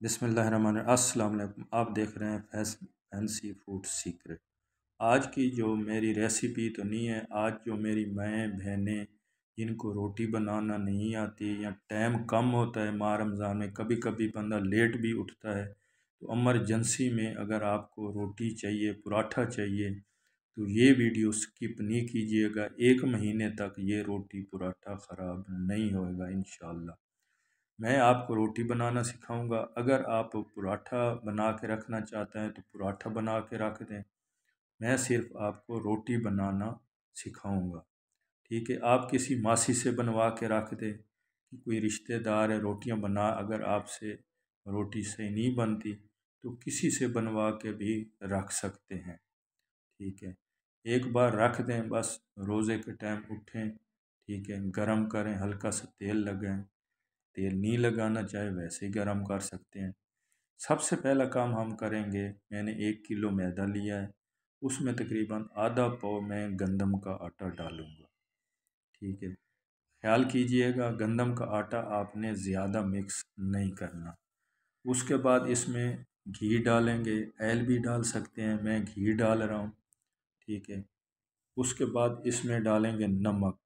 बिस्मिल्लाहिर्रहमानिर्रहीम। अस्सलाम वालेकुम। आप देख रहे हैं फैंसी फूड सीक्रेट। आज की जो मेरी रेसिपी तो नहीं है, आज जो मेरी माएँ बहनें जिनको रोटी बनाना नहीं आती या टाइम कम होता है, माह रमज़ान में कभी कभी बंदा लेट भी उठता है, तो एमरजेंसी में अगर आपको रोटी चाहिए, पराठा चाहिए, तो ये वीडियो स्किप नहीं कीजिएगा। 1 महीने तक ये रोटी पराठा ख़राब नहीं होएगा इंशाअल्लाह। मैं आपको रोटी बनाना सिखाऊंगा। अगर आप पराठा बना के रखना चाहते हैं तो पराठा बना के रख दें। मैं सिर्फ आपको रोटी बनाना सिखाऊंगा। ठीक है, आप किसी मासी से बनवा के रख दें कि कोई रिश्तेदार है, रोटियां बना, अगर आपसे रोटी सही नहीं बनती तो किसी से बनवा के भी रख सकते हैं। ठीक है, एक बार रख दें, बस रोज़े के टाइम उठें, ठीक है, गरम करें, हल्का सा तेल लगाएं। तेल नहीं लगाना चाहे वैसे ही गर्म कर सकते हैं। सबसे पहला काम हम करेंगे, मैंने 1 किलो मैदा लिया है, उसमें तकरीबन आधा पाव मैं गंदम का आटा डालूंगा। ठीक है, ख्याल कीजिएगा गंदम का आटा आपने ज़्यादा मिक्स नहीं करना। उसके बाद इसमें घी डालेंगे, ऑयल भी डाल सकते हैं, मैं घी डाल रहा हूँ। ठीक है, उसके बाद इसमें डालेंगे नमक।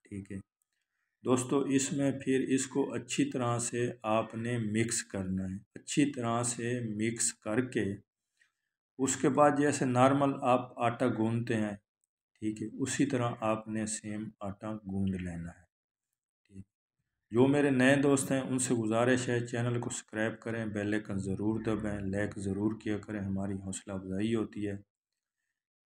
ठीक है दोस्तों, इसमें फिर इसको अच्छी तरह से आपने मिक्स करना है। अच्छी तरह से मिक्स करके उसके बाद जैसे नॉर्मल आप आटा गूंदते हैं, ठीक है, उसी तरह आपने सेम आटा गूंद लेना है। ठीक, जो मेरे नए दोस्त हैं उनसे गुजारिश है, चैनल को सब्सक्राइब करें, बेल आइकन ज़रूर दबाएं, लाइक ज़रूर किया करें, हमारी हौसला अफजाई होती है।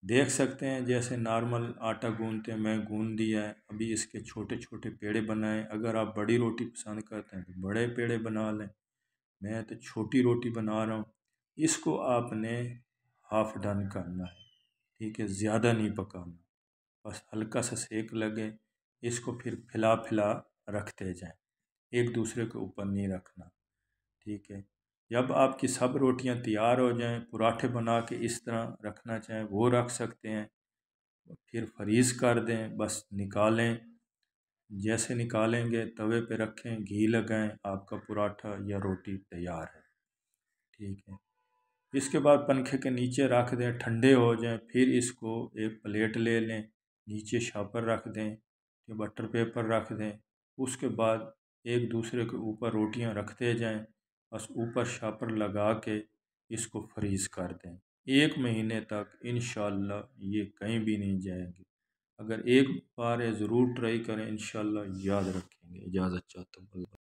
देख सकते हैं जैसे नॉर्मल आटा गूंदते हैं, मैं गूंद दिया है। अभी इसके छोटे छोटे पेड़े बनाएं। अगर आप बड़ी रोटी पसंद करते हैं तो बड़े पेड़े बना लें, मैं तो छोटी रोटी बना रहा हूँ। इसको आपने हाफ डन करना है। ठीक है, ज़्यादा नहीं पकाना, बस हल्का सा सेक लगे, इसको फिर फैला फैला रखते जाएं, एक दूसरे के ऊपर नहीं रखना। ठीक है, जब आपकी सब रोटियां तैयार हो जाएं, पराठे बना के इस तरह रखना चाहें वो रख सकते हैं, फिर फ्रीज़ कर दें, बस निकालें। जैसे निकालेंगे तवे पे रखें, घी लगाएं, आपका पराठा या रोटी तैयार है। ठीक है, इसके बाद पंखे के नीचे रख दें, ठंडे हो जाएं, फिर इसको एक प्लेट ले लें, नीचे शापर रख दें या बटर पेपर रख दें। उसके बाद एक दूसरे के ऊपर रोटियां रखते जाएं, बस ऊपर शापर लगा के इसको फ्रीज़ कर दें। 1 महीने तक इंशाअल्लाह ये कहीं भी नहीं जाएगी। अगर एक बार ये ज़रूर ट्राई करें, इंशाअल्लाह याद रखेंगे। इजाज़त चाहता हूँ।